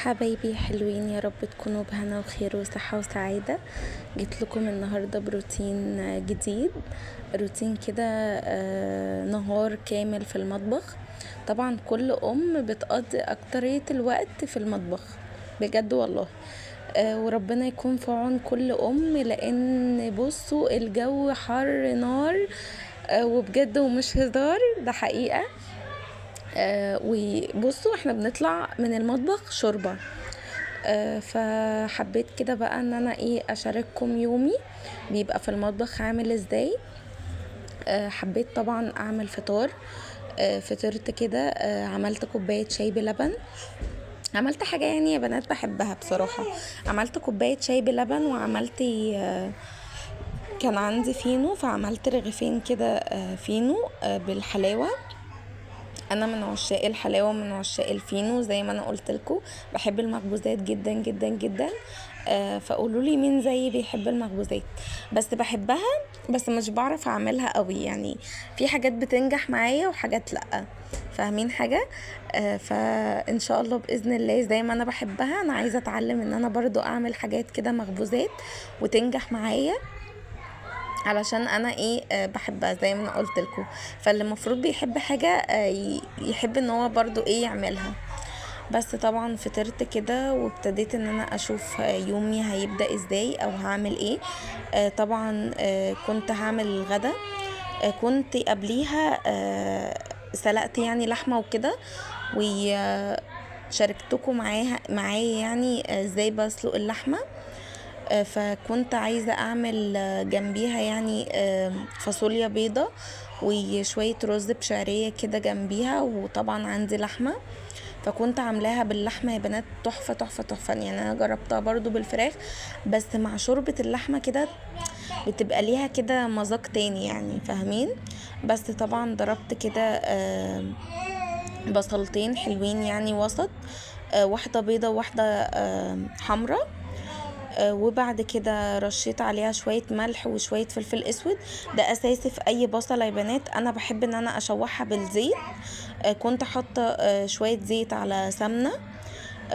حبايبي حلوين، يا رب تكونوا بهنا وخير وصحة وسعادة. جيت لكم النهاردة بروتين جديد. روتين كده، نهار كامل في المطبخ. طبعا كل بتقضي اكترية الوقت في المطبخ، بجد والله. وربنا يكون في عون كل لان بصوا الجو حر نار. وبجد ومش هزار، ده حقيقة. وبصوا احنا بنطلع من المطبخ شوربة. فحبيت كده بقى ان انا اشارككم يومي بيبقى في المطبخ عامل ازاي. حبيت طبعا اعمل فطار. فطرت كده، عملت كوباية شاي بلبن. عملت حاجة يعني يا بنات بحبها بصراحة. عملت كوباية شاي بلبن، وعملت كان عندي فينو، فعملت رغيفين كده فينو بالحلاوة. انا من عشاق الحلاوه، من عشاق الفينو، زي ما انا قلت لكم. بحب المخبوزات جدا جدا جدا. فقولوا لي مين زيي بيحب المخبوزات. بس بحبها، بس مش بعرف اعملها قوي يعني. في حاجات بتنجح معايا وحاجات لا. فاهمين حاجه؟ فان شاء الله باذن الله زي ما انا بحبها، انا عايزه اتعلم ان انا برضو اعمل حاجات كده مخبوزات وتنجح معايا. علشان انا بحبها زي ما انا قلت لكم. فاللي المفروض بيحب حاجه يحب ان هو برضو يعملها. بس طبعا فطرت كده، وابتديت ان انا اشوف يومي هيبدا ازاي او هعمل ايه. طبعا كنت هعمل الغدا. كنت قبليها سلقت يعني لحمه وكده، وشاركتكم معايا يعني ازاي بسلق اللحمه. فكنت عايزة اعمل جنبيها يعني فاصوليا بيضة، وشوية رز بشعرية كده جنبيها، وطبعا عندي لحمة. فكنت عاملاها باللحمة يا بنات، تحفة تحفة تحفة يعني. انا جربتها برضو بالفراخ، بس مع شوربة اللحمة كده بتبقى ليها كده مذاق تاني يعني، فاهمين؟ بس طبعا ضربت كده بصلتين حلوين يعني وسط، واحدة بيضة وواحدة حمرا. وبعد كده رشيت عليها شوية ملح وشوية فلفل اسود. ده اساسي في اي بصلة يا بنات. انا بحب ان انا اشوحها بالزيت. كنت حاطة شوية زيت على سمنة.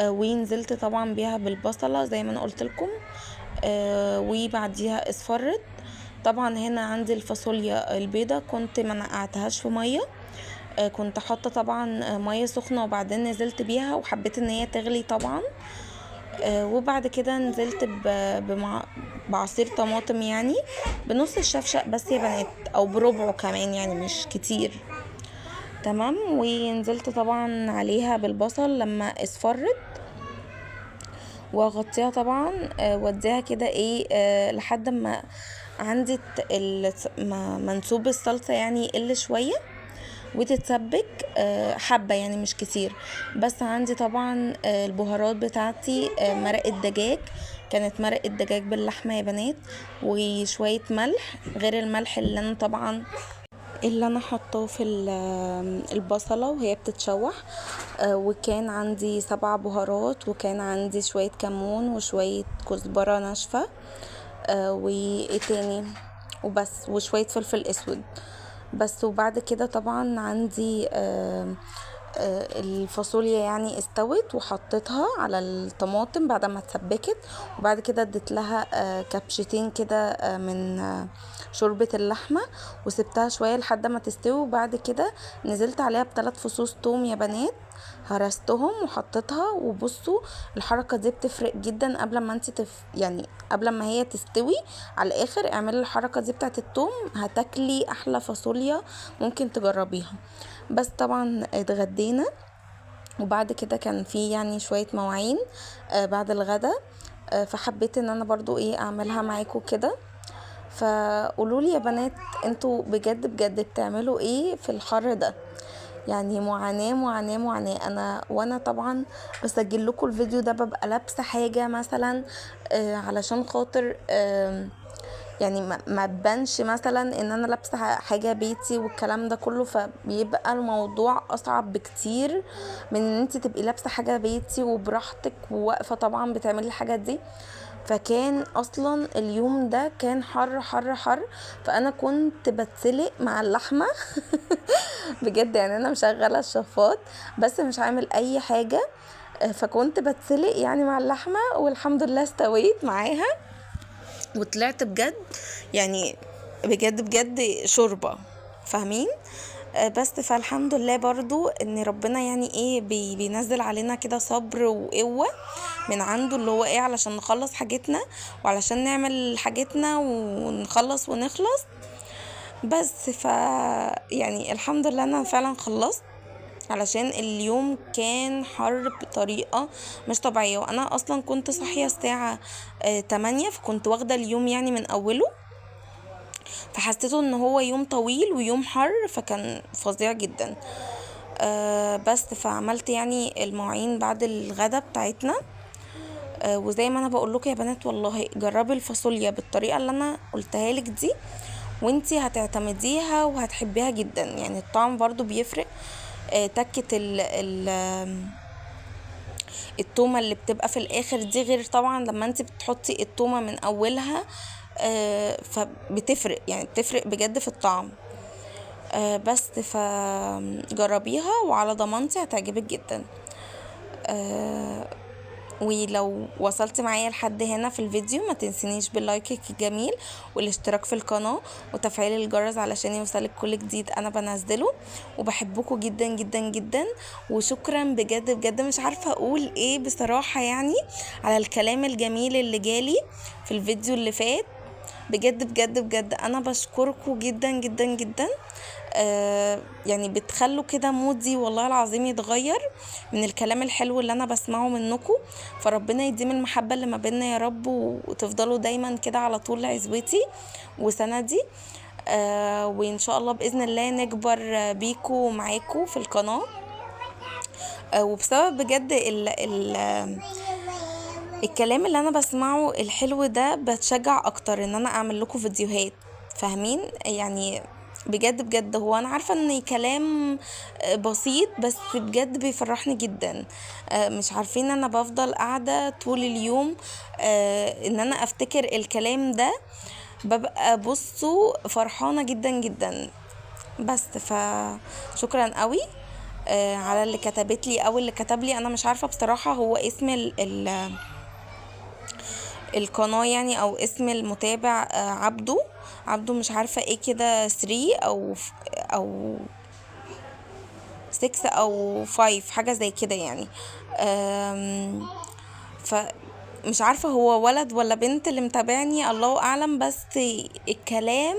ونزلت طبعا بيها بالبصلة زي ما انا قلت لكم. وبعديها اصفرت. طبعا هنا عندي الفاصوليا البيضة كنت ما نقعتهاش في مية. كنت حاطة طبعا مية سخنة، وبعدين نزلت بيها وحبيت ان هي تغلي طبعا. وبعد كده نزلت بعصير طماطم يعني بنص الشفشق بس يا بنات، او بربعه كمان يعني مش كتير. تمام. ونزلت طبعا عليها بالبصل لما اصفرت، واغطيها طبعا. واديها كده لحد ما عندي منسوب الصلصة يعني يقل شوية وتتسبك حبة يعني مش كتير. بس عندي طبعا البهارات بتاعتي، مرق الدجاج. كانت مرق الدجاج باللحمة يا بنات، وشوية ملح غير الملح اللي انا حطاه في البصلة وهي بتتشوح. وكان عندي 7 بهارات، وكان عندي شوية كمون وشوية كزبرة ناشفة. وايه تاني؟ وبس، وشوية فلفل اسود بس. وبعد كده طبعا عندي الفاصوليا يعني استوت، وحطيتها على الطماطم بعد ما اتسبكت. وبعد كده اديت لها كبشتين كده من شوربة اللحمة، وسبتها شوية لحد ما تستوي. وبعد كده نزلت عليها ب3 فصوص توم يا بنات، هرستهم وحطيتها. وبصوا الحركة دي بتفرق جدا قبل ما انت يعني قبل ما هي تستوي على الاخر. اعملي الحركة دي بتاعت التوم، هتاكلي احلى فاصوليا ممكن تجربيها. بس طبعا اتغدينا، وبعد كده كان في يعني شوية مواعين بعد الغدا. فحبيت ان انا برضو اعملها معاكم كده. فقولولي يا بنات، انتوا بجد بجد بتعملوا ايه في الحر ده؟ يعني معاناة معاناة معاناة. وانا طبعا بسجل لكم الفيديو ده ببقى لابسة حاجة مثلا علشان خاطر يعني ما تبانش مثلا ان انا لابسه حاجه بيتي والكلام ده كله. فبيبقى الموضوع اصعب بكتير من ان انت تبقي لابسه حاجه بيتي وبراحتك وواقفه طبعا بتعملي الحاجات دي. فكان اصلا اليوم ده كان حر حر حر. فانا كنت بتسلق مع اللحمه بجد يعني. انا مشغله الشفاط بس مش عامل اي حاجه. فكنت بتسلق يعني مع اللحمة، والحمد لله استويت معاها وطلعت بجد يعني بجد بجد شوربة، فاهمين؟ بس فالحمد لله برضو ان ربنا يعني ايه بينزل علينا كده صبر وقوة من عنده، اللي هو ايه علشان نخلص حاجتنا وعلشان نعمل حاجتنا ونخلص ونخلص. بس يعني الحمد لله انا فعلا خلصت، علشان اليوم كان حر بطريقة مش طبيعية، وانا اصلا كنت صاحية الساعة 8، فكنت واخدة اليوم يعني من اوله، فحسيته ان هو يوم طويل ويوم حر، فكان فظيع جدا. بس فعملت يعني المواعين بعد الغدا بتاعتنا. وزي ما انا بقول لكم يا بنات، والله جربي الفاصوليا بالطريقه اللي انا قلتها لك دي، وانتي هتعتمديها وهتحبيها جدا. يعني الطعم برضو بيفرق. تكة التومة اللي بتبقى في الاخر دي، غير طبعا لما انتي بتحطي التومة من اولها، فبتفرق، يعني بتفرق بجد في الطعم. بس فجربيها وعلى ضمانتي هتعجبك جدا. ولو وصلت معايا لحد هنا في الفيديو، ما تنسينيش باللايك الجميل والاشتراك في القناة وتفعيل الجرس علشان يوصلك كل جديد انا بنزله. وبحبكم جدا جدا جدا، وشكرا بجد بجد، مش عارفة اقول ايه بصراحة يعني على الكلام الجميل اللي جالي في الفيديو اللي فات. بجد بجد بجد انا بشكركم جدا جدا جدا. يعني بتخلوا كده مودي والله العظيم يتغير من الكلام الحلو اللي انا بسمعه منكم. فربنا يديم المحبة اللي ما بيننا يا رب، وتفضلوا دايما كده على طول عزوتي وسندي. وان شاء الله باذن الله نكبر بيكو معاكو في القناة. وبسبب بجد الكلام اللي انا بسمعه الحلو ده، بتشجع اكتر ان انا اعمل لكم فيديوهات، فاهمين يعني؟ بجد بجد هو انا عارفة ان كلام بسيط، بس بجد بيفرحني جدا. مش عارفين انا بفضل قاعدة طول اليوم ان انا افتكر الكلام ده، ببقى بصوا فرحانة جدا جدا. بس فشكرا قوي على اللي كتبت لي او اللي كتب لي. انا مش عارفة بصراحة هو اسم القناة يعني، او اسم المتابع عبده مش عارفة ايه كده، 3 او 6 او 5 حاجة زي كده يعني. فمش عارفة هو ولد ولا بنت اللي متابعني، الله اعلم. بس الكلام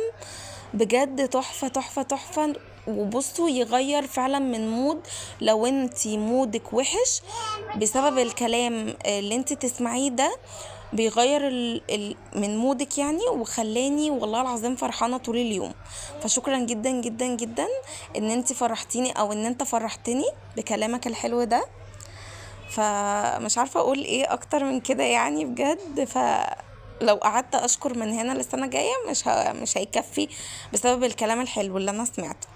بجد تحفة تحفة تحفة. وبصوا يغير فعلا من مود، لو انتي مودك وحش بسبب الكلام اللي انتي تسمعيه ده، بيغير من مودك يعني. وخلاني والله العظيم فرحانة طول اليوم. فشكرا جدا جدا جدا ان انتي فرحتيني، او ان انت فرحتني بكلامك الحلو ده. فمش عارفة اقول ايه اكتر من كده يعني بجد. لو قعدت اشكر من هنا للسنة الجاية مش هيكفي بسبب الكلام الحلو اللي انا سمعته.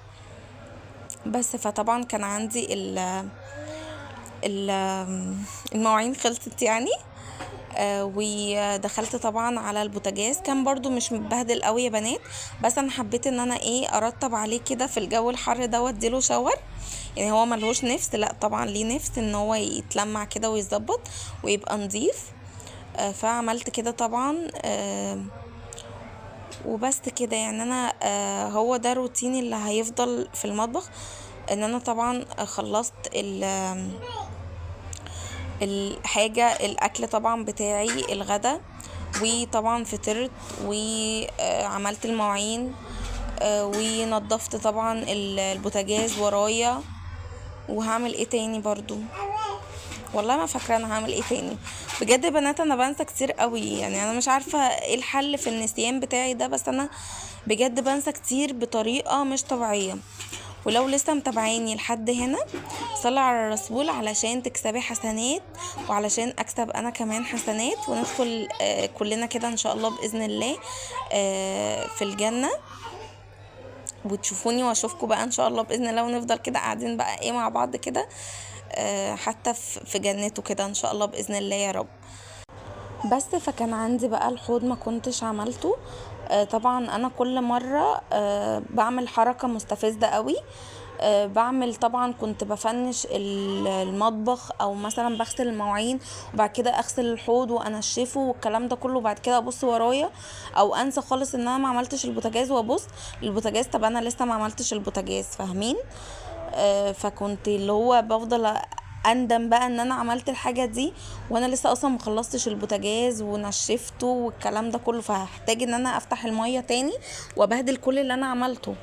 بس فطبعا كان عندي ال المواعين خلصت يعني. ودخلت طبعا على البوتاجاز، كان برضو مش متبهدل قوي يا بنات، بس انا حبيت ان انا ايه ارطب عليه كده في الجو الحر ده واديله شاور. يعني هو ملهوش نفس، لا طبعا ليه نفس ان هو يتلمع كده ويظبط ويبقى نظيف. فعملت كده طبعا. وبس كده يعني انا هو ده روتيني اللي هيفضل في المطبخ. ان انا طبعا خلصت الحاجة الاكل طبعا بتاعي الغدا، وطبعا فطرت وعملت المواعين. ونضفت طبعا البوتاجاز ورايا. وهعمل ايه تاني برضو؟ والله ما فاكره انا هعمل ايه تاني. بجد يا بنات انا بنسى كتير قوي، يعني انا مش عارفه ايه الحل في النسيان بتاعي ده، بس انا بجد بنسى كتير بطريقه مش طبيعيه. ولو لسه متابعيني لحد هنا، صلي على الرسول علشان تكسبي حسنات، وعلشان اكسب انا كمان حسنات، وندخل كلنا كده ان شاء الله باذن الله في الجنه. وتشوفوني واشوفكم بقى ان شاء الله باذن الله، ونفضل كده قاعدين بقى ايه مع بعض كده حتى في جنته كده ان شاء الله باذن الله يا رب. بس فكان عندي بقى الحوض ما كنتش عملته. طبعا انا كل مره بعمل حركه مستفزه قوي. بعمل طبعا، كنت بفنش المطبخ او مثلا بغسل المواعين وبعد كده اغسل الحوض وانشفه والكلام ده كله، وبعد كده ابص ورايا او انسى خالص ان انا ما عملتش البوتاجاز وابص البوتاجاز، طب انا لسه ما عملتش البوتاجاز، فاهمين؟ فكنت اللي هو بفضل اندم بقى ان انا عملت الحاجه دي وانا لسه اصلا مخلصتش البوتاجاز ونشفته والكلام ده كله، فهحتاج ان انا افتح الميه تاني وابهدل كل اللي انا عملته.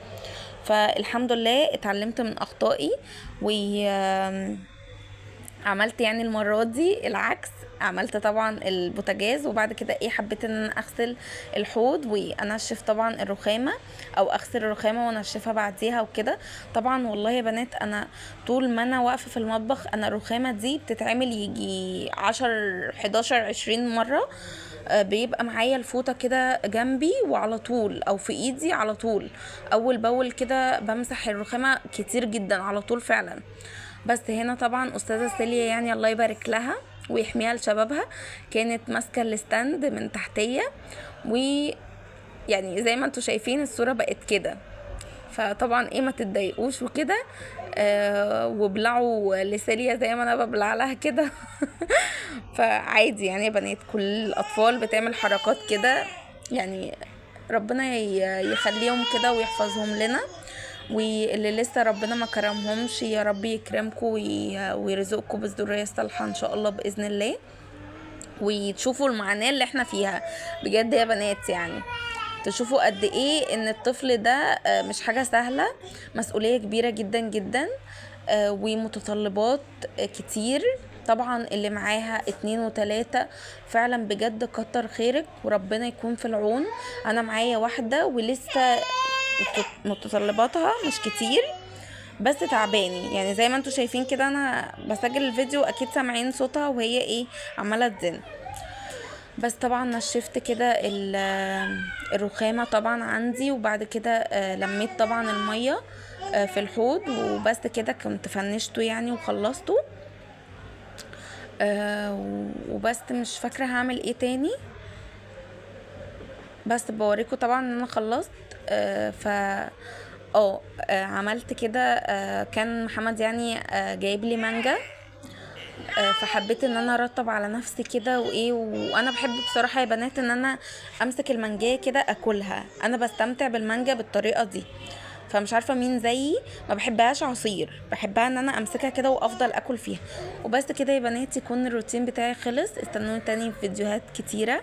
فالحمد لله اتعلمت من اخطائي، عملت يعني المرة دي العكس، عملت طبعا البوتاجاز وبعد كده ايه حبيت ان انا اغسل الحوض وانشف طبعا الرخامة، او اغسل الرخامة وانشفها بعديها وكده. طبعا والله يا بنات انا طول ما انا واقفة في المطبخ انا الرخامة دي بتتعمل يجي 10 11 20 مرة. بيبقى معايا الفوطة كده جنبي وعلى طول او في ايدي على طول، اول باول كده بمسح الرخامة كتير جدا على طول فعلا. بس هنا طبعا استاذة سيليا يعني الله يبارك لها ويحميها لشبابها، كانت ماسكة الستاند من تحتية، ويعني زي ما انتوا شايفين الصورة بقت كده. فطبعا ايه ما تتضايقوش وكده، وبلعوا لسيليا زي ما انا ببلع لها كده. فعادي يعني يا بنات، كل الاطفال بتعمل حركات كده يعني، ربنا يخليهم كده ويحفظهم لنا، واللي لسه ربنا ما كرمهمش يا رب يكرمكم ويرزقكم بالذرية الصالحة ان شاء الله بإذن الله، وتشوفوا المعاناة اللي احنا فيها بجد يا بنات. يعني تشوفوا قد ايه ان الطفل ده مش حاجة سهلة، مسؤولية كبيرة جدا جدا، ومتطلبات كتير. طبعا اللي معاها 2 و3 فعلا بجد كتر خيرك وربنا يكون في العون. انا معايا واحدة ولسه متطلباتها مش كتير بس تعباني، يعني زي ما انتوا شايفين كده انا بسجل الفيديو اكيد سامعين صوتها وهي ايه عمالة تزن. بس طبعا نشفت كده الرخامة طبعا عندي، وبعد كده لميت طبعا المية في الحوض وبس كده كنت فنشته يعني وخلصته. وبس مش فاكرة هعمل ايه تاني، بس بوريكم طبعا ان انا خلصت. ف عملت كده. كان محمد يعني جايب لي مانجا، فحبيت ان انا ارطب على نفسي كده وايه، وانا بحب بصراحة يا بنات ان انا امسك المانجا كده اكلها، انا بستمتع بالمانجا بالطريقة دي. فمش عارفة مين زيي ما بحبهاش عصير، بحبها ان انا امسكها كده وافضل اكل فيها. وبس كده يا بنات يكون الروتين بتاعي خلص، استنوني تاني في فيديوهات كتيرة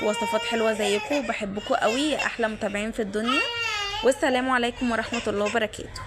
ووصفات حلوة زيكم، بحبكم قوي احلى متابعين في الدنيا، والسلام عليكم ورحمة الله وبركاته.